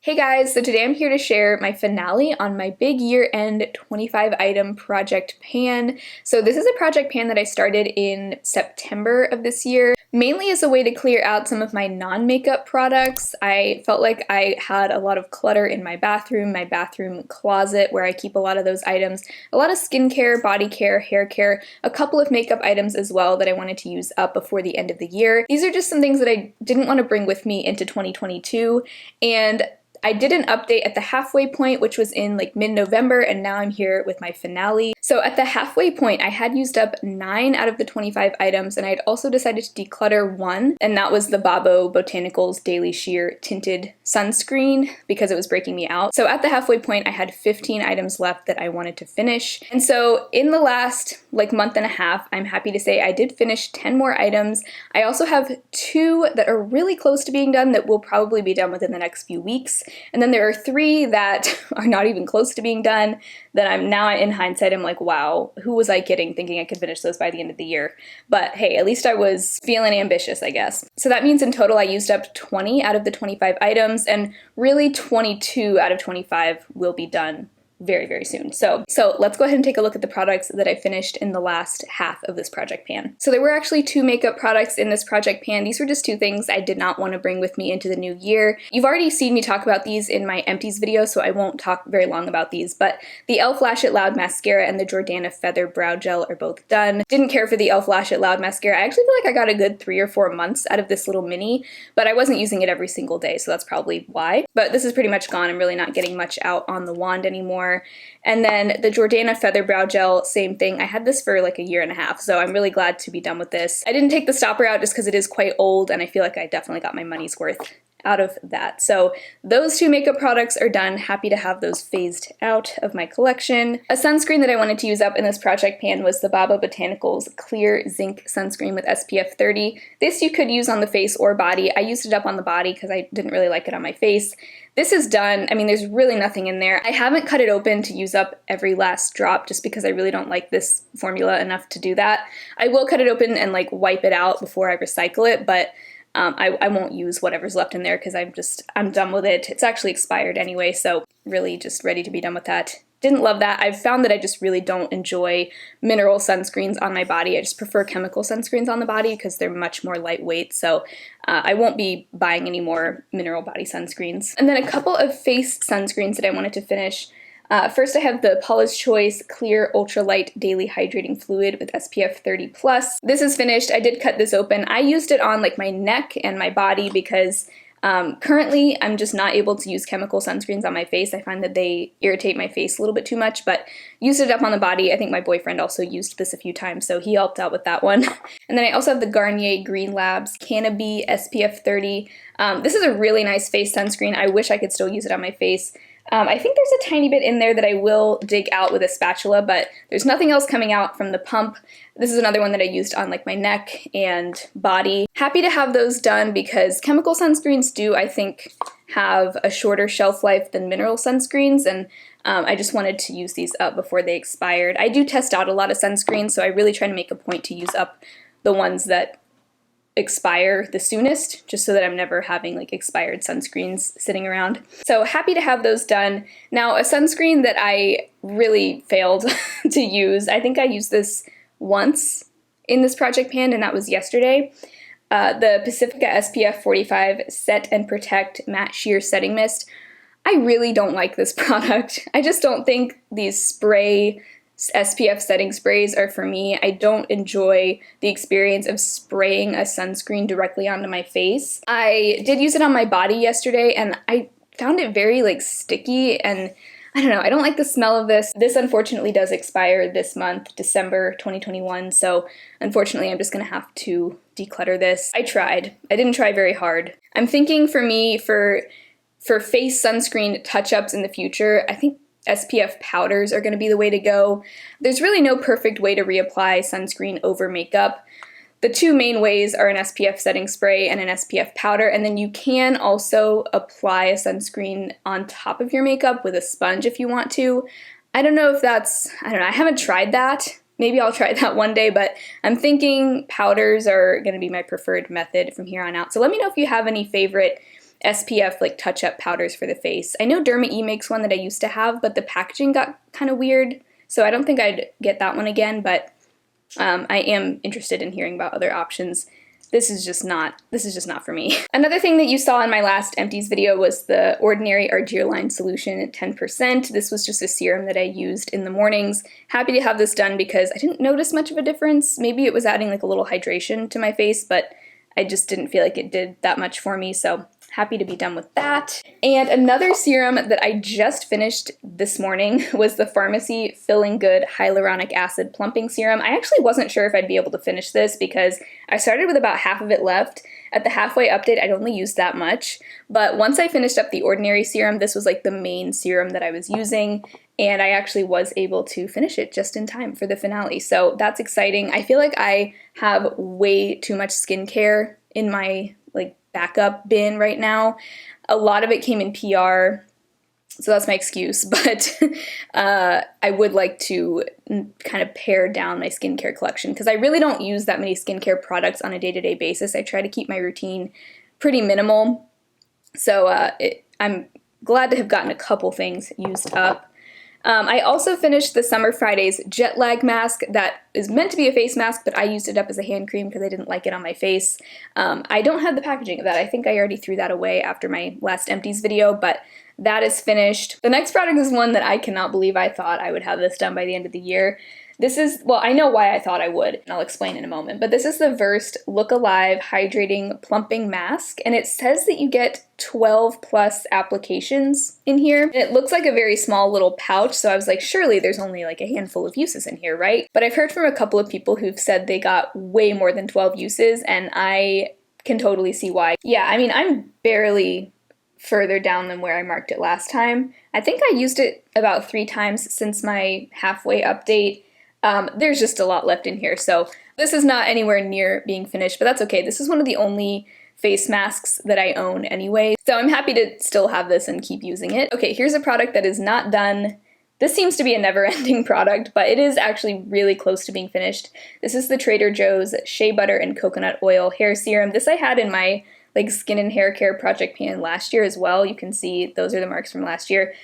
Hey guys, so today I'm here to share my finale on my big year-end 25 item project pan. So this is a project pan that I started in September of this year, mainly as a way to clear out some of my non-makeup products. I felt like I had a lot of clutter in my bathroom closet where I keep a lot of those items, a lot of skincare, body care, hair care, a couple of makeup items as well that I wanted to use up before the end of the year. These are just some things that I didn't want to bring with me into 2022, and I did an update at the halfway point, which was in like mid-November, and now I'm here with my finale. So at the halfway point, I had used up 9 out of the 25 items, and I had also decided to declutter one, and that was the Babo Botanicals Daily Sheer Tinted Sunscreen because it was breaking me out. So at the halfway point, I had 15 items left that I wanted to finish. And so in the last like month and a half, I'm happy to say I did finish 10 more items. I also have 2 that are really close to being done that will probably be done within the next few weeks. And then there are 3 that are not even close to being done that I'm now in hindsight, I'm like, wow, who was I kidding thinking I could finish those by the end of the year? But hey, at least I was feeling ambitious, I guess. So that means in total I used up 20 out of the 25 items, and really 22 out of 25 will be done very, very soon. So let's go ahead and take a look at the products that I finished in the last half of this project pan. So there were actually 2 makeup products in this project pan. These were just 2 things I did not want to bring with me into the new year. You've already seen me talk about these in my empties video, so I won't talk very long about these, but the e.l.f. Lash It Loud Mascara and the Jordana Feather Brow Gel are both done. Didn't care for the e.l.f. Lash It Loud Mascara. I actually feel like I got a good 3 or 4 months out of this little mini, but I wasn't using it every single day, so that's probably why. But this is pretty much gone. I'm really not getting much out on the wand anymore. And then the Jordana Feather Brow Gel, same thing. I had this for like a year and a half, so I'm really glad to be done with this. I didn't take the stopper out just because it is quite old, and I feel like I definitely got my money's worth out of that. So those 2 makeup products are done. Happy to have those phased out of my collection. A sunscreen that I wanted to use up in this project pan was the Babo Botanicals Clear Zinc Sunscreen with SPF 30. This you could use on the face or body. I used it up on the body because I didn't really like it on my face. This is done. I mean, there's really nothing in there. I haven't cut it open to use up every last drop just because I really don't like this formula enough to do that. I will cut it open and like wipe it out before I recycle it, but I won't use whatever's left in there because I'm done with it. It's actually expired anyway, so really just ready to be done with that. Didn't love that. I've found that I just really don't enjoy mineral sunscreens on my body. I just prefer chemical sunscreens on the body because they're much more lightweight, so I won't be buying any more mineral body sunscreens. And then a couple of face sunscreens that I wanted to finish. First I have the Paula's Choice Clear Ultralight Daily Hydrating Fluid with SPF 30+. This is finished. I did cut this open. I used it on like my neck and my body because currently I'm just not able to use chemical sunscreens on my face. I find that they irritate my face a little bit too much, but used it up on the body. I think my boyfriend also used this a few times, so he helped out with that one. And then I also have the Garnier Green Labs Canopy SPF 30. This is a really nice face sunscreen. I wish I could still use it on my face. I think there's a tiny bit in there that I will dig out with a spatula, but there's nothing else coming out from the pump. This is another one that I used on like my neck and body. Happy to have those done because chemical sunscreens do, I think, have a shorter shelf life than mineral sunscreens, and I just wanted to use these up before they expired. I do test out a lot of sunscreens, so I really try to make a point to use up the ones that expire the soonest, just so that I'm never having like expired sunscreens sitting around. So happy to have those done. Now a sunscreen that I really failed to use, I think I used this once in this project pan, and that was yesterday. The Pacifica SPF 45 Set and Protect Matte Sheer Setting Mist. I really don't like this product. I just don't think these spray SPF setting sprays are for me. I don't enjoy the experience of spraying a sunscreen directly onto my face. I did use it on my body yesterday, and I found it very like sticky, and I don't know, I don't like the smell of this. This unfortunately does expire this month, December 2021, so unfortunately I'm just gonna have to declutter this. I tried. I didn't try very hard. I'm thinking for me, for face sunscreen touch-ups in the future, I think SPF powders are going to be the way to go. There's really no perfect way to reapply sunscreen over makeup. The 2 main ways are an SPF setting spray and an SPF powder, and then you can also apply a sunscreen on top of your makeup with a sponge if you want to. I don't know if that's, I don't know, I haven't tried that. Maybe I'll try that one day, but I'm thinking powders are going to be my preferred method from here on out. So let me know if you have any favorite SPF like touch-up powders for the face. I know Derma E makes one that I used to have, but the packaging got kind of weird, so I don't think I'd get that one again, but I am interested in hearing about other options. This is just not for me. Another thing that you saw in my last empties video was the Ordinary Argireline Solution at 10%. This was just a serum that I used in the mornings. Happy to have this done because I didn't notice much of a difference. Maybe it was adding like a little hydration to my face, but I just didn't feel like it did that much for me, so happy to be done with that. And another serum that I just finished this morning was the Pharmacy Feeling Good Hyaluronic Acid Plumping Serum. I actually wasn't sure if I'd be able to finish this because I started with about half of it left. At the halfway update, I'd only used that much, but once I finished up the Ordinary serum, this was like the main serum that I was using, and I actually was able to finish it just in time for the finale, so that's exciting. I feel like I have way too much skincare in my like backup bin right now. A lot of it came in PR, so that's my excuse, but I would like to kind of pare down my skincare collection because I really don't use that many skincare products on a day-to-day basis. I try to keep my routine pretty minimal, so I'm glad to have gotten a couple things used up. I also finished the Summer Fridays Jet Lag Mask. That is meant to be a face mask, but I used it up as a hand cream because I didn't like it on my face. I don't have the packaging of that. I think I already threw that away after my last empties video, but that is finished. The next product is one that I cannot believe I thought I would have this done by the end of the year. This is, well, I know why I thought I would, and I'll explain in a moment, but this is the Versed Look Alive Hydrating Plumping Mask, and it says that you get 12 plus applications in here. And it looks like a very small little pouch, so I was like, surely there's only like a handful of uses in here, right? But I've heard from a couple of people who've said they got way more than 12 uses, and I can totally see why. Yeah, I mean, I'm barely further down than where I marked it last time. I think I used it about 3 times since my halfway update. There's just a lot left in here, so this is not anywhere near being finished, but that's okay. This is one of the only face masks that I own anyway, so I'm happy to still have this and keep using it. Okay, here's a product that is not done. This seems to be a never-ending product, but it is actually really close to being finished. This is the Trader Joe's Shea Butter and Coconut Oil Hair Serum. This I had in my like skin and hair care project pan last year as well. You can see those are the marks from last year.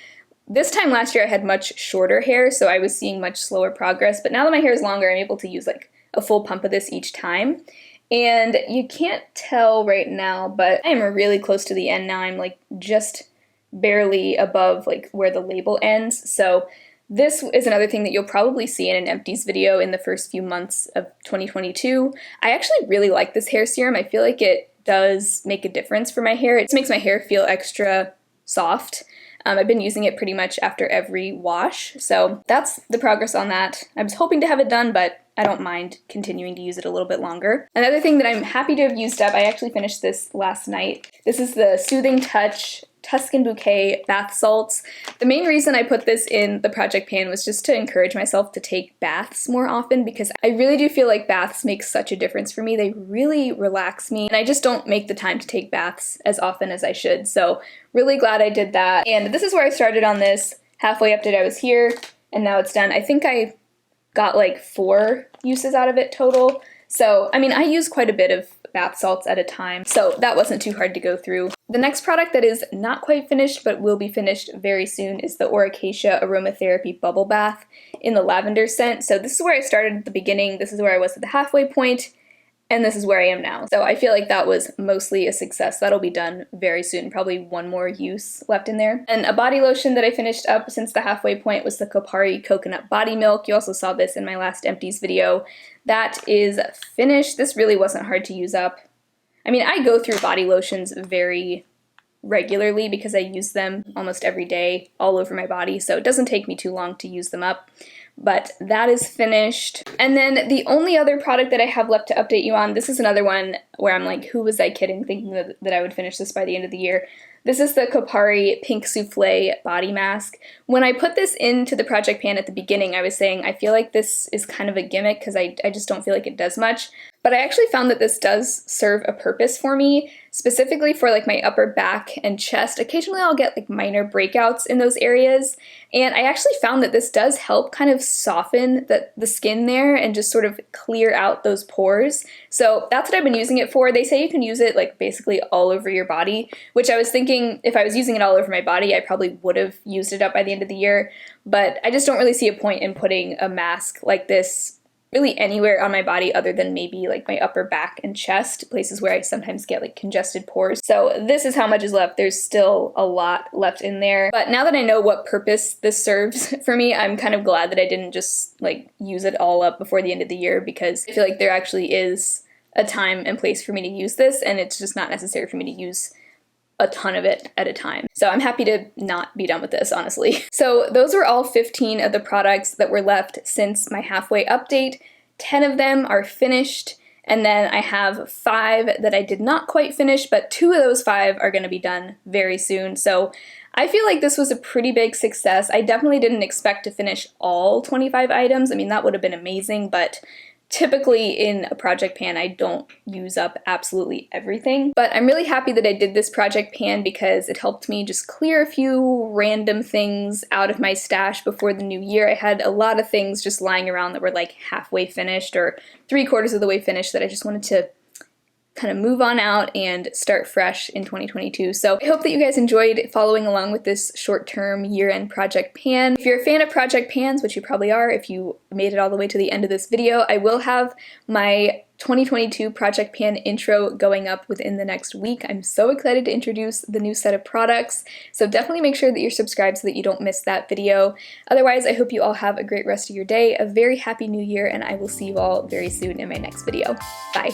This time last year I had much shorter hair, so I was seeing much slower progress, but now that my hair is longer, I'm able to use like a full pump of this each time. And you can't tell right now, but I am really close to the end now. I'm like just barely above like where the label ends. So this is another thing that you'll probably see in an empties video in the first few months of 2022. I actually really like this hair serum. I feel like it does make a difference for my hair. It makes my hair feel extra soft. I've been using it pretty much after every wash, so that's the progress on that. I was hoping to have it done, but I don't mind continuing to use it a little bit longer. Another thing that I'm happy to have used up, I actually finished this last night. This is the Soothing Touch Tuscan Bouquet Bath Salts. The main reason I put this in the project pan was just to encourage myself to take baths more often because I really do feel like baths make such a difference for me. They really relax me, and I just don't make the time to take baths as often as I should. So really glad I did that. And this is where I started on this. Halfway update I was here, and now it's done. I think I got like 4 uses out of it total. So, I mean, I use quite a bit of bath salts at a time, so that wasn't too hard to go through. The next product that is not quite finished but will be finished very soon is the Oracacia Aromatherapy Bubble Bath in the lavender scent. So this is where I started at the beginning, this is where I was at the halfway point, and this is where I am now. So I feel like that was mostly a success. That'll be done very soon, probably 1 more use left in there. And a body lotion that I finished up since the halfway point was the Kopari Coconut Body Milk. You also saw this in my last empties video. That is finished. This really wasn't hard to use up. I mean, I go through body lotions very regularly because I use them almost every day all over my body, so it doesn't take me too long to use them up. But that is finished. And then the only other product that I have left to update you on, this is another one where I'm like, who was I kidding thinking that I would finish this by the end of the year? This is the Kopari Pink Souffle Body Mask. When I put this into the project pan at the beginning, I was saying I feel like this is kind of a gimmick because I just don't feel like it does much. But I actually found that this does serve a purpose for me, specifically for like my upper back and chest. Occasionally I'll get like minor breakouts in those areas, and I actually found that this does help kind of soften the skin there and just sort of clear out those pores. So that's what I've been using it for. They say you can use it like basically all over your body, which I was thinking if I was using it all over my body, I probably would have used it up by the end of the year, but I just don't really see a point in putting a mask like this really anywhere on my body other than maybe like my upper back and chest, places where I sometimes get like congested pores. So this is how much is left. There's still a lot left in there. But now that I know what purpose this serves for me, I'm kind of glad that I didn't just like use it all up before the end of the year, because I feel like there actually is a time and place for me to use this, and it's just not necessary for me to use a ton of it at a time. So I'm happy to not be done with this, honestly. So those were all 15 of the products that were left since my halfway update. 10 of them are finished, and then I have 5 that I did not quite finish, but 2 of those 5 are going to be done very soon. So I feel like this was a pretty big success. I definitely didn't expect to finish all 25 items. I mean, that would have been amazing, but typically in a project pan, I don't use up absolutely everything. But I'm really happy that I did this project pan because it helped me just clear a few random things out of my stash before the new year. I had a lot of things just lying around that were like halfway finished or 3/4 of the way finished that I just wanted to kind of move on out and start fresh in 2022. So I hope that you guys enjoyed following along with this short-term year-end project pan. If you're a fan of project pans, which you probably are if you made it all the way to the end of this video, I will have my 2022 project pan intro going up within the next week. I'm so excited to introduce the new set of products, so definitely make sure that you're subscribed so that you don't miss that video. Otherwise, I hope you all have a great rest of your day, a very happy new year, and I will see you all very soon in my next video. Bye!